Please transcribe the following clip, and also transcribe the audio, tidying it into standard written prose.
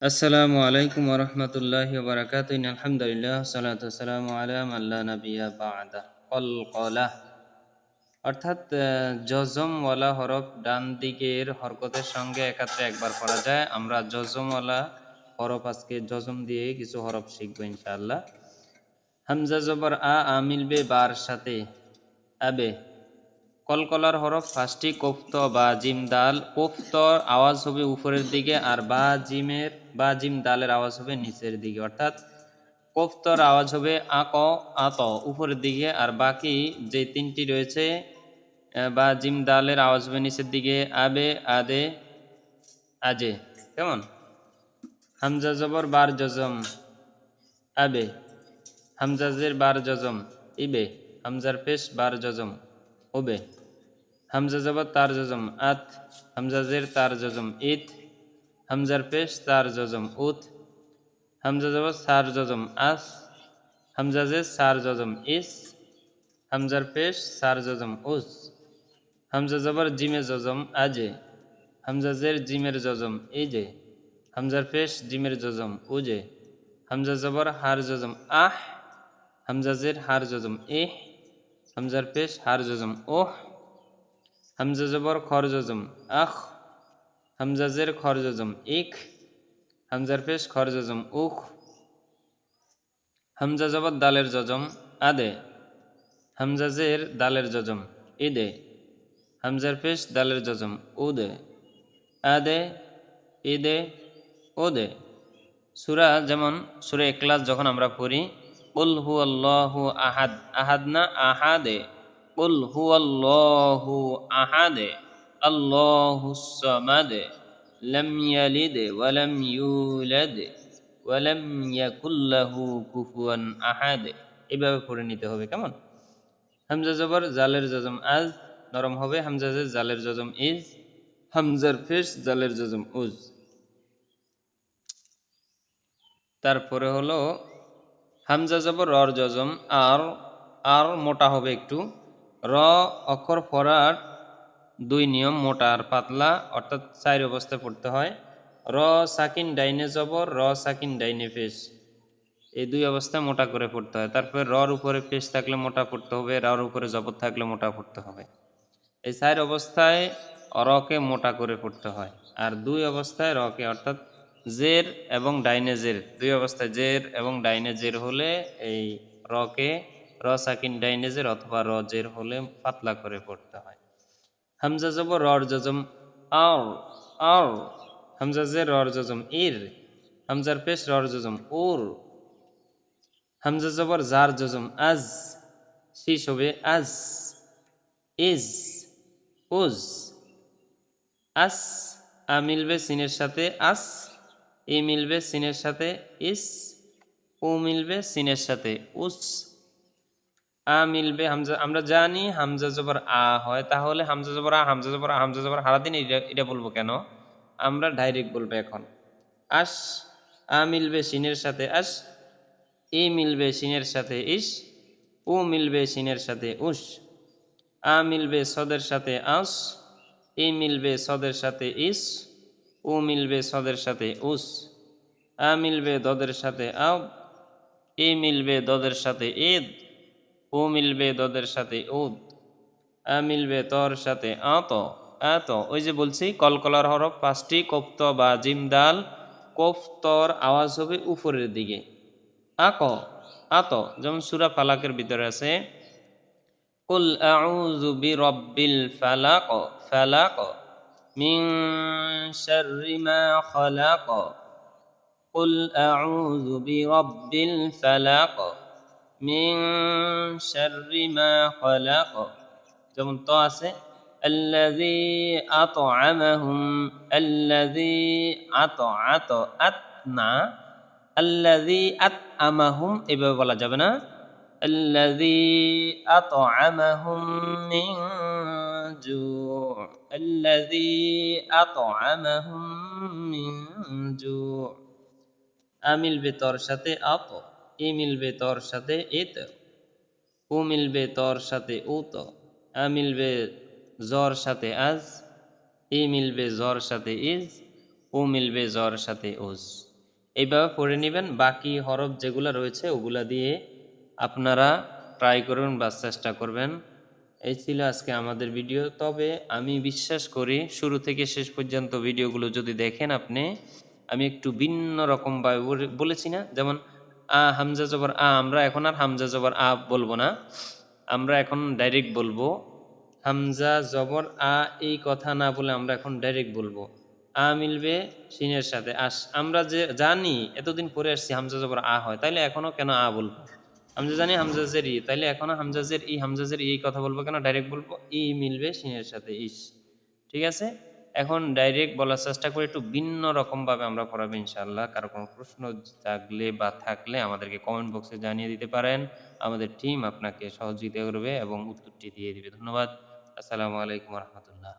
আসসালামু আলাইকুম ওরহমতুল্লাহি ওবারাকাতুহু আলহামদুলিল্লাহ সালাতু ওয়াসসালামু আলা মান লা নাবিয়্যা বা'দা কলকলা অর্থাৎ জজমওয়ালা হরফ ডান দিকের হরকতের সঙ্গে একাত্রে একবার পড়া যায়। আমরা জজমওয়ালা হরফ আজকে জজম দিয়ে কিছু হরফ শিখবো ইনশাআল্লাহ। হামজা জবর আ মিলবে বার সাথে আবে। কলকলার হরফ ফার্স্টটি কোফত বা জিম দাল। কোফতর আওয়াজ হবে উপরের দিকে আর বা জিম দালের আওয়াজ হবে নিচের দিকে। অর্থাৎ কোফতর আওয়াজ হবে আক আত উপরের দিকে আর বাকি যে তিনটি রয়েছে বা জিম দালের আওয়াজ হবে নিচের দিকে আবে আদে আজে। কেমন? হামজা জবর বার জজম আবে। হামজাজের বার জজম ইবে। হামজার পেশ বার জজম ওবে। হামজা জবর তার জজম আত। হামজাজের তার জজম ইত। হামজার পেশ তার জজম উত। হামজা জবর সার জজম আস। হামজাজের সার জজম ইস। হামজার পেশ সার জজম উস। হামজা জবর জিমে জজম আজে। হামজাজের জিমের জজম ইজে। হামজার পেশ জিমের জজম উজে। হামজা জবর হার জজম আহ। হামজাজের হার জজম ইহ। হামজার পেশ হার জজম ওহ। হামজা জবর খর জজম আখ। হামজাজের খর জজম ইখ। হামজার পেশ খর জজম উখ। হামজা জবর দালের জজম আদে। হামজাজের দালের জজম ইদে। হামজার পেশ দালের জজম উদে। আদে ইদে ওদে। সূরা যেমন সূরা ইখলাস যখন আমরা পড়ি কুল হুয়াল্লাহু আহাদ, আহাদ না আহাদে। কুল হুয়াল্লাহু আহাদে আল্লাহুস সামাদ লাম ইয়ালিদ ওয়া লাম ইউলাদ ওয়া লাম ইয়াকুল লাহু কুফুয়ান আহাদ। এভাবে পড়ে নিতে হবে। কেমন? হামজা জবর জালের জজম আজ নরম হবে। হামজাজের জালের জজম ইজ। হামজার পেশ জালের জজম উজ। তারপরে হলো হামজা জবর রর জজম আর। আর মোটা হবে একটু। র অক্ষর পড়ার দুই নিয়ম, মোটা আর পাতলা, অর্থাৎ চার অবস্থায় পড়তে হয়। র সাকিন ডাইনে জবর, র সাকিন ডাইনে পেশ, এই দুই অবস্থায় মোটা করে পড়তে হয়। তারপরে রর উপরে পেশ থাকলে মোটা পড়তে হবে, রর উপরে জবর থাকলে মোটা পড়তে হবে। এই চার অবস্থায় রকে মোটা করে পড়তে হয়। আর দুই অবস্থায় রকে, অর্থাৎ জের এবং ডাইনে জের, দুই অবস্থায় জের এবং ডাইনে জের হলে এই রকে র সাকিন ডাইনে জের অথবা র জের হলে পাতলা করে পড়তে হয়। হামজা জবর রর জজম আর আর। হামজা জের রর জজম ইর। হামজার পেশ রর জজম উর। হামজা জবর জার জজম আজ, শীষ হবে আজ। ইজ উজ। আস আ মিলবে সিনের সাথে আস। ই মিলবে সিনের সাথে ইস। উ মিলবে সিনের সাথে উস। আ মিলবে হামজা, আমরা জানি হামজা জবর আ হয়, তাহলে হামজা জবর আ, হামজা জবর আ, হামজা জবর হারাদিন এটা বলবো কেন? আমরা ডাইরেক্ট বলবো এখন। আস আ মিলবে সিনের সাথে আস। ই মিলবে সিনের সাথে ইস। উ মিলবে সিনের সাথে উস। আ মিলবে সদের সাথে আস। ই মিলবে সদের সাথে ইস। উ মিলবে সদের সাথে উস। আ মিলবে দদের সাথে আও। ই মিলবে দদের সাথে ঈদ। উ মিলবে দদের সাথে উদ। আ মিলবে তর সাথে আত। আত, ওই যে বলছি কলকলার হরফ পাঁচটি। কোফত বা জিম দাল। কোফতর আওয়াজ হবে উপরের দিকে আক আত, যেমন সূরা ফালাকের ভিতরে আছে কুল আউযু বিরাব্বিল ফালাক। ফালাক মিন শাররি মা খালাক। কুল আউযু বিরাব্বিল ফালাক মিন শাররি মা খালাক। যেমন তো আছে আল্লাযী আত'আমাহুম, আল্লাযী আত আতনা, আল্লাযী আত'আমাহুম এভাবে বলা যাবে না। আল্লাযী আত'আমাহুম মিন জু', আল্লাযী আত'আমাহুম মিন জু'। আ মিলবে তর সাথে আত। ই মিলবে তর সাথে ইত। উ মিলবে তর সাথে উত। আ মিলবে জর সাথে আজ। ই মিলবে জর সাথে ইজ। উ মিলবে জর সাথে উজ। এইভাবে পড়ে নেবেন। বাকি হরফ যেগুলো রয়েছে ওগুলা দিয়ে আপনারা ট্রাই করবেন বা চেষ্টা করবেন। এই ছিল আজকে আমাদের ভিডিও। তবে আমি বিশ্বাস করি শুরু থেকে শেষ পর্যন্ত ভিডিওগুলো যদি দেখেন আপনি, আমি একটু ভিন্ন রকমভাবে বলেছি না? যেমন হামজা জবর আমরা এখন আর হামজা জবর বলবো না, আমরা এখন ডাইরেক্ট বলবো। হামজা জবর এই কথা না বলে আমরা এখন ডাইরেক্ট বলবো। মিলবে সিনের সাথে। আমরা যে জানি এতদিন পরে আসছি হামজা জবর হয়, তাইলে এখনো কেন বলবো? আমরা জানি হামজাজের তাইলে এখনো হামজাজের এই কথা বলবো কেন? ডাইরেক্ট বলবো। মিলবে সিনের সাথে ইস। ঠিক আছে, এখন ডাইরেক্ট বলার চেষ্টা করে একটু ভিন্ন রকমভাবে আমরা পড়াবো ইনশাআল্লাহ। কারো কোনো প্রশ্ন থাকলে বা থাকলে আমাদেরকে কমেন্ট বক্সে জানিয়ে দিতে পারেন। আমাদের টিম আপনাকে সহযোগিতা করবে এবং উত্তরটি দিয়ে দিবে। ধন্যবাদ। আসসালামু আলাইকুম রহমতুল্লাহ।